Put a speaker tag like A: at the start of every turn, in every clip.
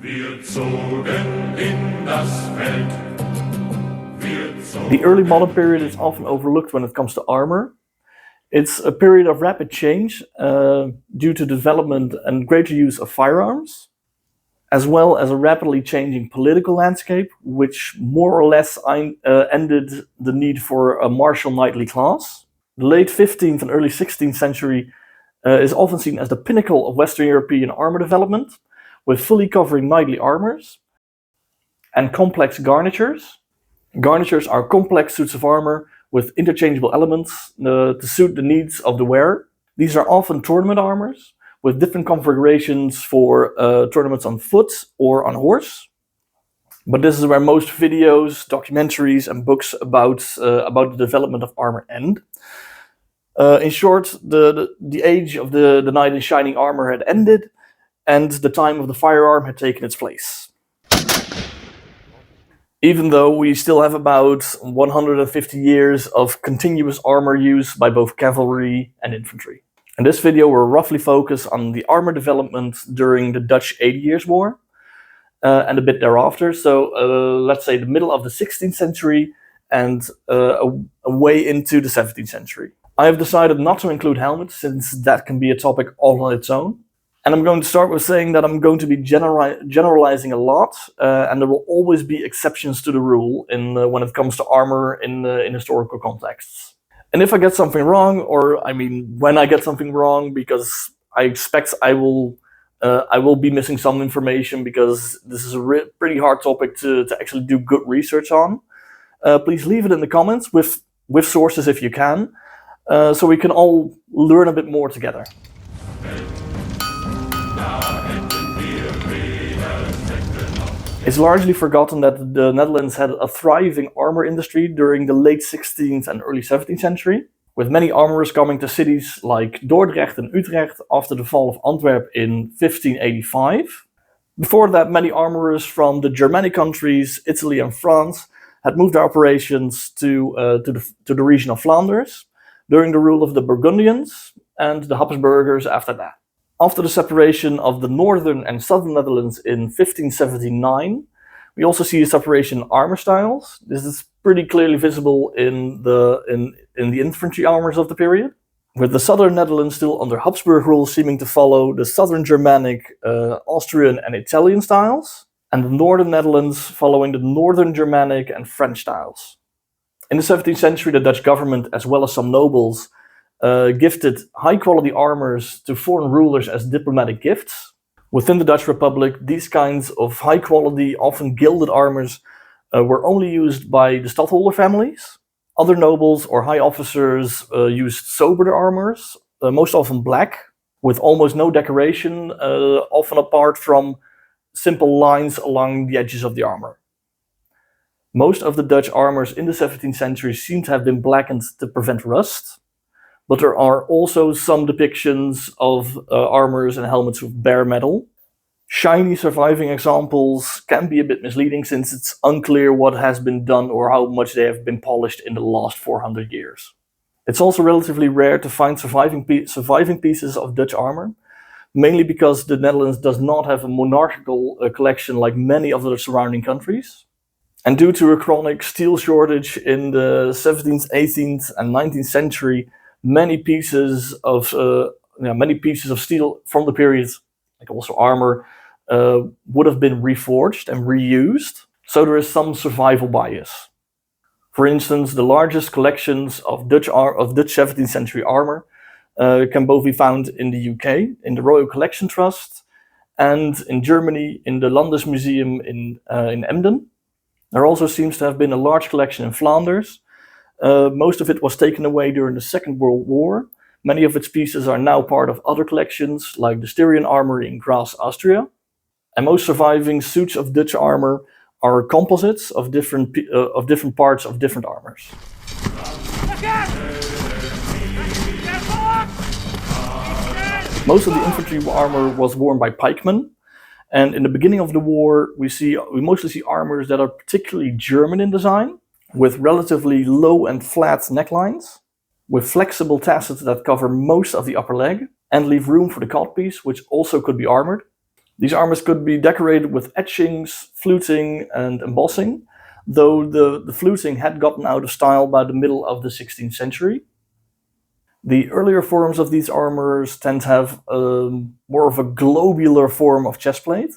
A: Wir zogen in das Feld.
B: The early modern period is often overlooked when it comes to armor. It's a period of rapid change due to the development and greater use of firearms, as well as a rapidly changing political landscape, which more or less ended the need for a martial knightly class. The late 15th and early 16th century is often seen as the pinnacle of Western European armor development, with fully covering knightly armors and complex garnitures. Garnitures are complex suits of armor with interchangeable elements to suit the needs of the wearer. These are often tournament armors with different configurations for tournaments on foot or on horse. But this is where most videos, documentaries, and books about the development of armor end. In short, the age of the knight in shining armor had ended, and the time of the firearm had taken its place. Even though we still have about 150 years of continuous armor use by both cavalry and infantry. In this video we'll roughly focus on the armor development during the Dutch 80 Years' War and a bit thereafter, so let's say the middle of the 16th century and way into the 17th century. I have decided not to include helmets since that can be a topic all on its own. And I'm going to start with saying that I'm going to be generalizing a lot, and there will always be exceptions to the rule when it comes to armor in historical contexts. And if I get something wrong, when I get something wrong, because I expect I will be missing some information because this is a pretty hard topic to actually do good research on, please leave it in the comments with sources if you can, so we can all learn a bit more together. It's largely forgotten that the Netherlands had a thriving armor industry during the late 16th and early 17th century, with many armorers coming to cities like Dordrecht and Utrecht after the fall of Antwerp in 1585. Before that, many armorers from the Germanic countries, Italy and France, had moved their operations to the region of Flanders during the rule of the Burgundians and the Habsburgers after that. After the separation of the northern and southern Netherlands in 1579, we also see a separation in armor styles. This is pretty clearly visible in the infantry armors of the period, with the southern Netherlands still under Habsburg rule seeming to follow the southern Germanic, Austrian and Italian styles, and the northern Netherlands following the northern Germanic and French styles. In the 17th century, the Dutch government, as well as some nobles, gifted high-quality armors to foreign rulers as diplomatic gifts. Within the Dutch Republic, these kinds of high-quality, often gilded armors were only used by the stadtholder families. Other nobles or high officers used soberer armors, most often black, with almost no decoration, often apart from simple lines along the edges of the armor. Most of the Dutch armors in the 17th century seem to have been blackened to prevent rust. But there are also some depictions of armors and helmets with bare metal. Shiny surviving examples can be a bit misleading since it's unclear what has been done or how much they have been polished in the last 400 years. It's also relatively rare to find surviving pieces of Dutch armor, mainly because the Netherlands does not have a monarchical collection like many of the surrounding countries. And due to a chronic steel shortage in the 17th, 18th and 19th century, many pieces of steel from the period, like also armor, would have been reforged and reused, so there is some survival bias. For instance, the largest collections of Dutch 17th century armor can both be found in the UK, in the Royal Collection Trust, and in Germany, in the Landesmuseum in Emden. There also seems to have been a large collection in Flanders. Most of it was taken away during the Second World War. Many of its pieces are now part of other collections, like the Styrian Armory in Graz, Austria. And most surviving suits of Dutch armor are composites of different parts of different armors. Most of the infantry armor was worn by pikemen, and in the beginning of the war, we mostly see armors that are particularly German in design, with relatively low and flat necklines, with flexible tassets that cover most of the upper leg and leave room for the codpiece, which also could be armored. These armors could be decorated with etchings, fluting, and embossing, though the fluting had gotten out of style by the middle of the 16th century. The earlier forms of these armors tend to have more of a globular form of chestplate.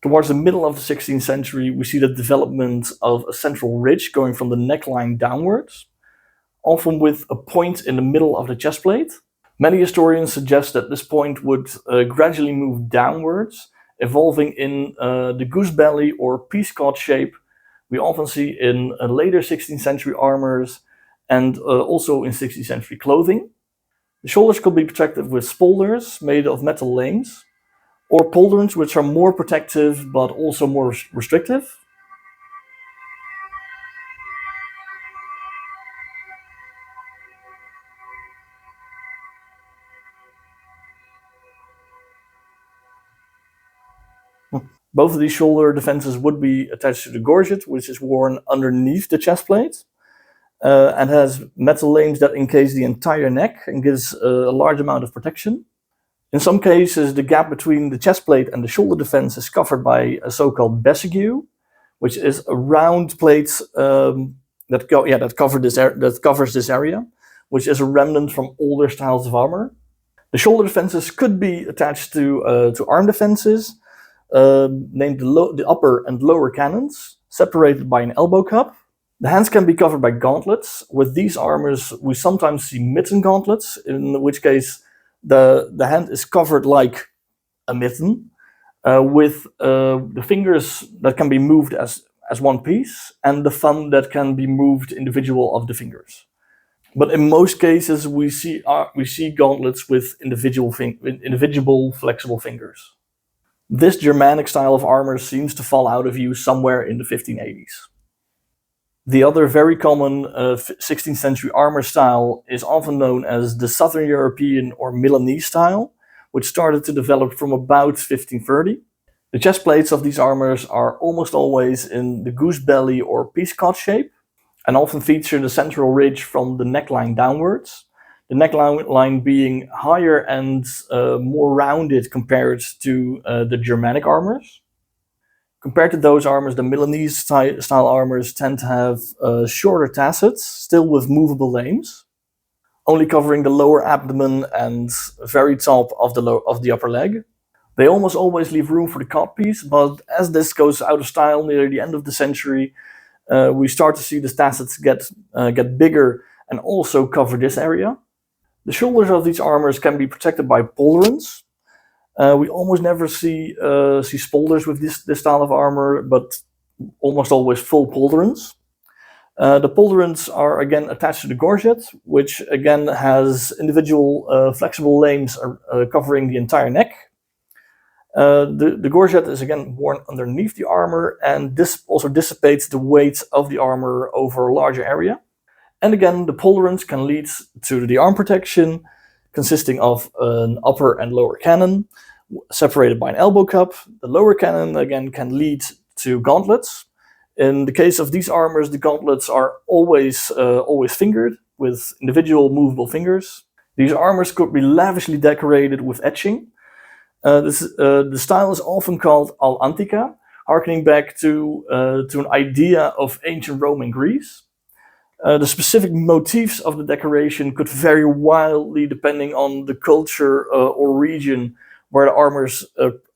B: Towards the middle of the 16th century, we see the development of a central ridge going from the neckline downwards, often with a point in the middle of the chestplate. Many historians suggest that this point would gradually move downwards, evolving in the goose belly or peascod shape we often see in later 16th century armors and also in 16th century clothing. The shoulders could be protected with spolders made of metal lames, or pauldrons, which are more protective but also more restrictive. Both of these shoulder defenses would be attached to the gorget, which is worn underneath the chestplate, and has metal lames that encase the entire neck and gives a large amount of protection. In some cases, the gap between the chestplate and the shoulder defense is covered by a so-called bessigue, which is a round plate that covers this area, which is a remnant from older styles of armor. The shoulder defenses could be attached to arm defenses, named the upper and lower cannons, separated by an elbow cup. The hands can be covered by gauntlets. With these armors, we sometimes see mitten gauntlets, in which case the hand is covered like a mitten, with the fingers that can be moved as one piece, and the thumb that can be moved individual of the fingers. But in most cases, we see gauntlets with individual flexible fingers. This Germanic style of armor seems to fall out of use somewhere in the 1580s. The other very common 16th century armor style is often known as the Southern European or Milanese style, which started to develop from about 1530. The chest plates of these armors are almost always in the goose belly or peascod shape, and often feature the central ridge from the neckline downwards, the neckline being higher and more rounded compared to the Germanic armors. Compared to those armors, the Milanese style armors tend to have shorter tassets, still with movable lames, only covering the lower abdomen and very top of the upper leg. They almost always leave room for the codpiece, but as this goes out of style near the end of the century, we start to see the tassets get bigger and also cover this area. The shoulders of these armors can be protected by pauldrons. We almost never see spolders with this style of armor, but almost always full pauldrons. The pauldrons are again attached to the gorget, which again has individual flexible lames covering the entire neck. The gorget is again worn underneath the armor, and this also dissipates the weight of the armor over a larger area. And again, the pauldrons can lead to the arm protection, consisting of an upper and lower cannon, separated by an elbow cup. The lower cannon again can lead to gauntlets. In the case of these armors, the gauntlets are always fingered with individual movable fingers. These armors could be lavishly decorated with etching. The style is often called al antica, harkening back to an idea of ancient Rome and Greece. The specific motifs of the decoration could vary wildly depending on the culture or region where the armors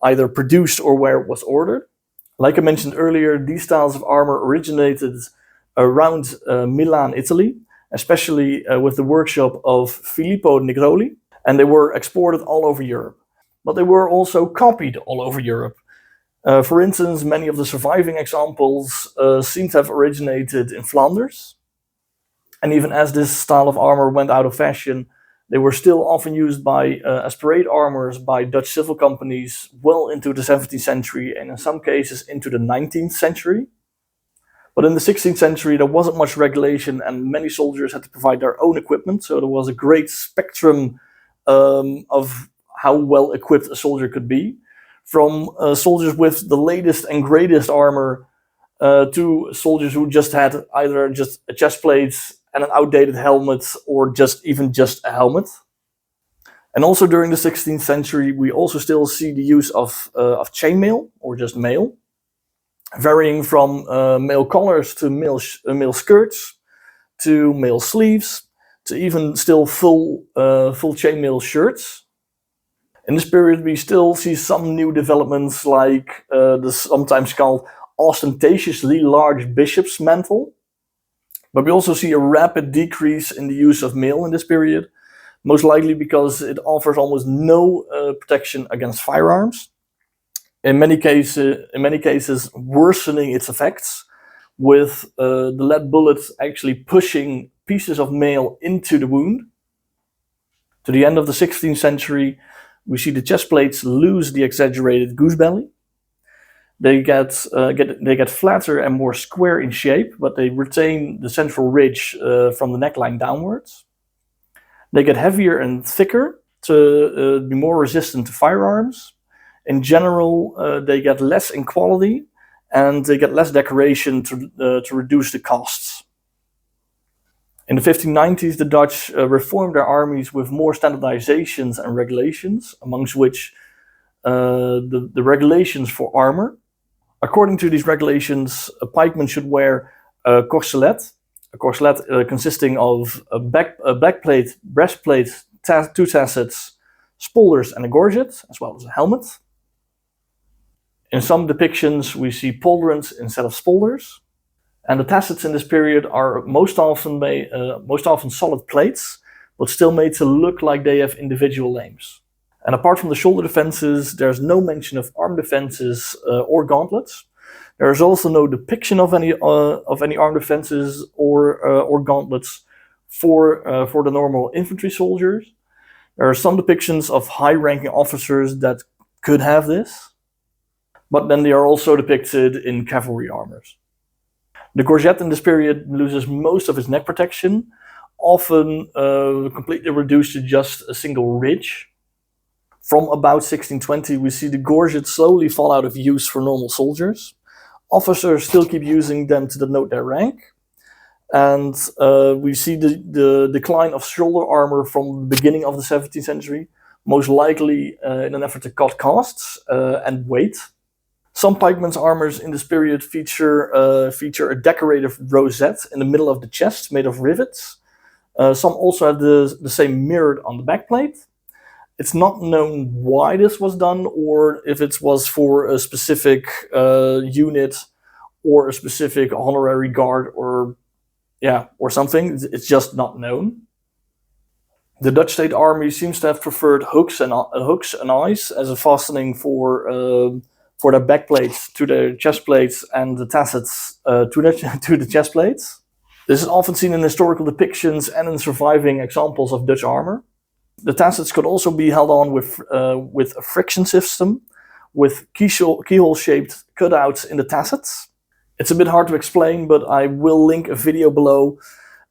B: either produced or where it was ordered. Like I mentioned earlier, these styles of armor originated around Milan, Italy, especially with the workshop of Filippo Nigroli, and they were exported all over Europe. But they were also copied all over Europe. For instance, many of the surviving examples seem to have originated in Flanders. And even as this style of armor went out of fashion, they were still often used as parade armors by Dutch civil companies well into the 17th century and in some cases into the 19th century. But in the 16th century, there wasn't much regulation and many soldiers had to provide their own equipment. So there was a great spectrum of how well equipped a soldier could be. From soldiers with the latest and greatest armor to soldiers who just had either just a chest plate and an outdated helmet, or just a helmet. And also during the 16th century, we also still see the use of chainmail, or just mail, varying from mail collars to mail skirts, to mail sleeves, to even still full chainmail shirts. In this period, we still see some new developments, like the sometimes called ostentatiously large bishop's mantle. But we also see a rapid decrease in the use of mail in this period, most likely because it offers almost no protection against firearms. In many cases, worsening its effects, with the lead bullets actually pushing pieces of mail into the wound. To the end of the 16th century, we see the chest plates lose the exaggerated goosebelly. They get flatter and more square in shape, but they retain the central ridge from the neckline downwards. They get heavier and thicker to be more resistant to firearms. In general, they get less in quality, and they get less decoration to reduce the costs. In the 1590s, the Dutch reformed their armies with more standardizations and regulations, amongst which the regulations for armor. According to these regulations, a pikeman should wear a corselet consisting of a backplate, breastplate, 2 tassets, spolders, and a gorget, as well as a helmet. In some depictions, we see pauldrons instead of spolders. And the tassets in this period are most often solid plates, but still made to look like they have individual names. And apart from the shoulder defenses, there's no mention of arm defenses or gauntlets. There is also no depiction of any arm defenses or gauntlets for the normal infantry soldiers. There are some depictions of high-ranking officers that could have this, but then they are also depicted in cavalry armors. The gorget in this period loses most of its neck protection, often completely reduced to just a single ridge. From about 1620, we see the gorget slowly fall out of use for normal soldiers. Officers still keep using them to denote their rank. And we see the decline of shoulder armor from the beginning of the 17th century, most likely in an effort to cut costs and weight. Some pikemen's armors in this period feature a decorative rosette in the middle of the chest made of rivets. Some also have the same mirrored on the backplate. It's not known why this was done, or if it was for a specific unit or a specific honorary guard or something. It's just not known. The Dutch State Army seems to have preferred hooks and eyes as a fastening for their backplates to their chest plates, and the tassets to the chest plates. This is often seen in historical depictions and in surviving examples of Dutch armor. The tassets could also be held on with a friction system, with keyhole-shaped cutouts in the tassets. It's a bit hard to explain, but I will link a video below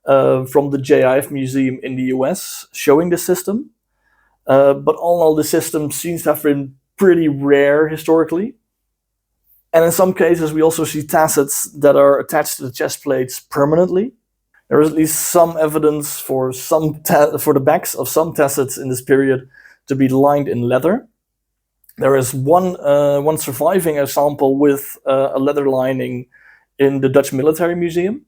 B: from the JIF Museum in the US showing this system. But all in all, the system seems to have been pretty rare historically. And in some cases, we also see tassets that are attached to the chest plates permanently. There is at least some evidence for the backs of some tassets in this period to be lined in leather. There is one surviving example with a leather lining in the Dutch Military Museum.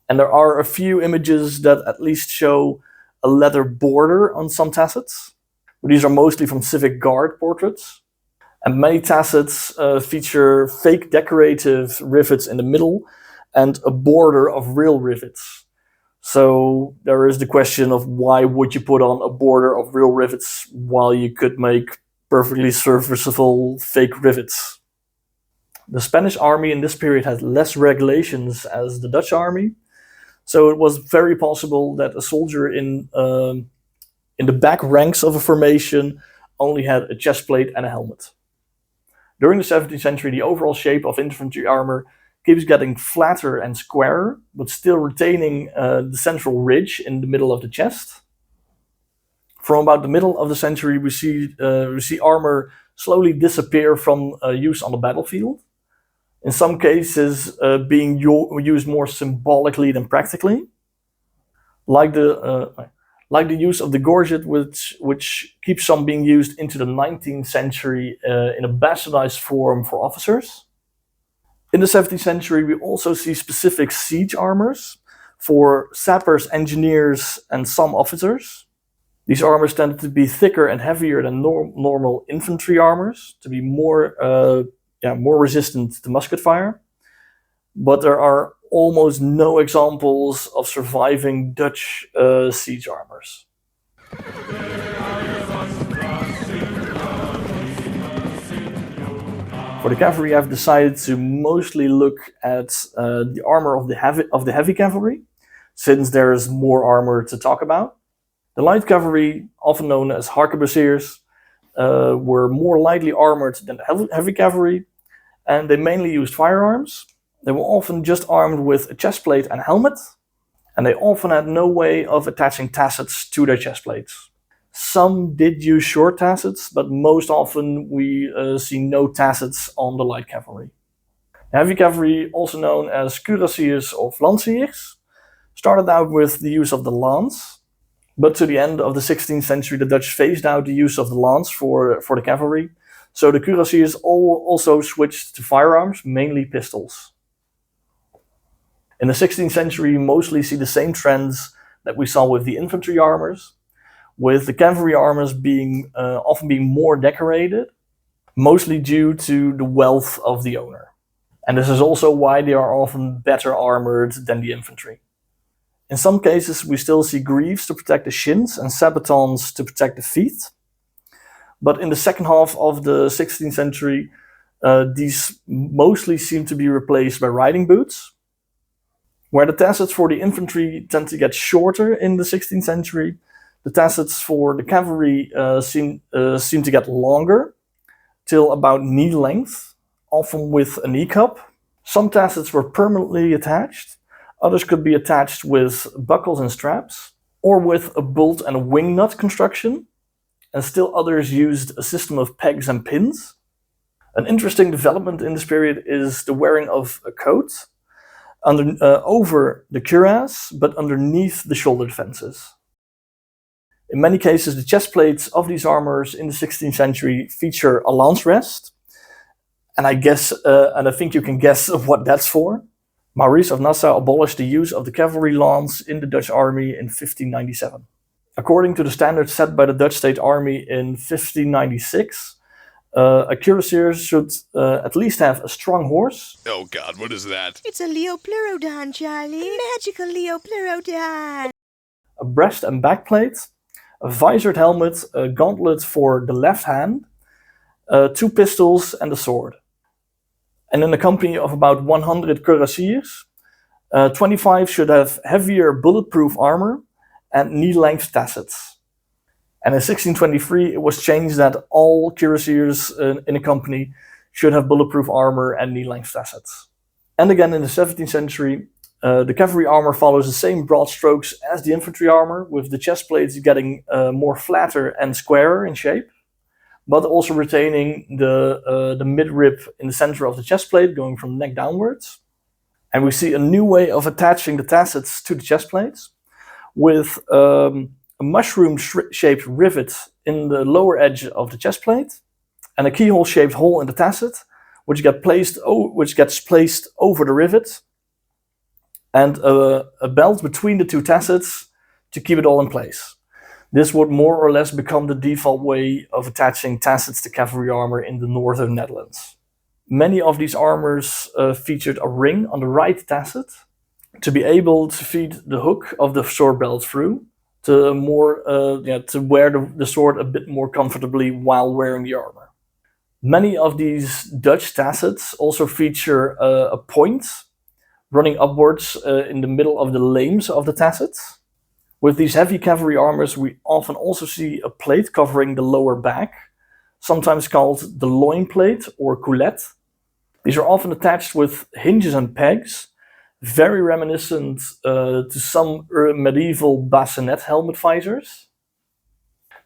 B: And there are a few images that at least show a leather border on some tassets. But these are mostly from civic guard portraits. And many tassets feature fake decorative rivets in the middle and a border of real rivets. So there is the question of why would you put on a border of real rivets while you could make perfectly serviceable fake rivets. The Spanish army in this period had less regulations as the Dutch army, so it was very possible that a soldier in the back ranks of a formation only had a chest plate and a helmet. During the 17th century, the overall shape of infantry armor keeps getting flatter and squarer, but still retaining the central ridge in the middle of the chest. From about the middle of the century, we see armor slowly disappear from use on the battlefield. In some cases, being used more symbolically than practically. Like like the use of the gorget, which keeps on being used into the 19th century in a bastardized form for officers. In the 17th century, we also see specific siege armors for sappers, engineers, and some officers. These armors tended to be thicker and heavier than normal infantry armors, to be more resistant to musket fire. But there are almost no examples of surviving Dutch siege armors. For the cavalry, I've decided to mostly look at the armor of the heavy cavalry, since there is more armor to talk about. The light cavalry, often known as harquebusiers, were more lightly armored than the heavy cavalry, and they mainly used firearms. They were often just armed with a chest plate and helmet, and they often had no way of attaching tassets to their chest plates. Some did use short tassets, but most often we see no tassets on the light cavalry. The heavy cavalry, also known as cuirassiers or lanciers, started out with the use of the lance, but to the end of the 16th century the Dutch phased out the use of the lance for the cavalry, so the cuirassiers also switched to firearms, mainly pistols. In the 16th century, we mostly see the same trends that we saw with the infantry armors, with the cavalry armors often being more decorated, mostly due to the wealth of the owner. And this is also why they are often better armored than the infantry. In some cases, we still see greaves to protect the shins and sabatons to protect the feet. But in the second half of the 16th century, these mostly seem to be replaced by riding boots. Where the tassets for the infantry tend to get shorter in the 16th century, the tassets for the cavalry seem to get longer, till about knee length, often with a knee cup. Some tassets were permanently attached, others could be attached with buckles and straps, or with a bolt and a wing nut construction, and still others used a system of pegs and pins. An interesting development in this period is the wearing of a coat over the cuirass, but underneath the shoulder defenses. In many cases, the chest plates of these armors in the 16th century feature a lance rest, and I think you can guess what that's for. Maurits of Nassau abolished the use of the cavalry lance in the Dutch army in 1597. According to the standards set by the Dutch State Army in 1596, a cuirassier should at least have a strong horse.
C: Oh God, what is that?
D: It's a Leopleurodon, Charlie. Magical Leopleurodon.
B: A breast and back plate, a visored helmet, a gauntlet for the left hand, 2 pistols and a sword. And in a company of about 100 cuirassiers, 25 should have heavier bulletproof armor and knee-length tassets. And in 1623 it was changed that all cuirassiers in a company should have bulletproof armor and knee-length tassets. And again in the 17th century, the cavalry armor follows the same broad strokes as the infantry armor, with the chest plates getting more flatter and squarer in shape, but also retaining the midrib in the center of the chest plate, going from the neck downwards. And we see a new way of attaching the tassets to the chest plates, with a mushroom-shaped rivet in the lower edge of the chest plate, and a keyhole-shaped hole in the tasset, which gets placed over the rivet, and a belt between the 2 tassets to keep it all in place. This would more or less become the default way of attaching tassets to cavalry armor in the northern Netherlands. Many of these armors featured a ring on the right tasset to be able to feed the hook of the sword belt through, to wear the sword a bit more comfortably while wearing the armor. Many of these Dutch tassets also feature a point running upwards in the middle of the lames of the tassets. With these heavy cavalry armors, we often also see a plate covering the lower back, sometimes called the loin plate or coulette. These are often attached with hinges and pegs, very reminiscent to some medieval bassinet helmet visors.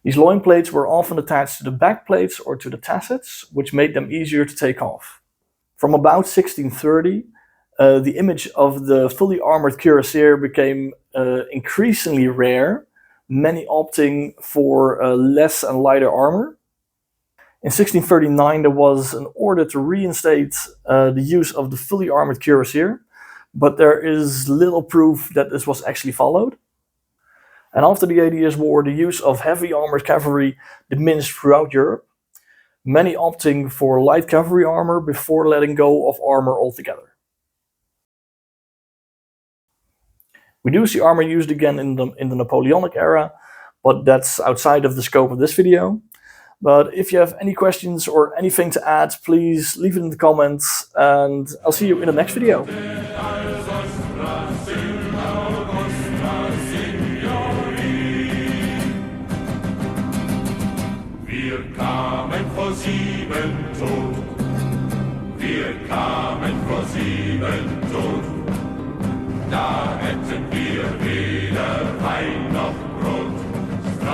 B: These loin plates were often attached to the back plates or to the tassets, which made them easier to take off. From about 1630, the image of the fully armored cuirassier became increasingly rare, many opting for less and lighter armor. In 1639 there was an order to reinstate the use of the fully armored cuirassier, but there is little proof that this was actually followed. And after the 80 Years' War, the use of heavy armored cavalry diminished throughout Europe, many opting for light cavalry armor before letting go of armor altogether. We do see armor used again in the Napoleonic era, but that's outside of the scope of this video. But if you have any questions or anything to add, please leave it in the comments, and I'll see you in the next video.
A: Wir kamen vor 7 tot. Wir kamen vor 7 tot. Da hätten wir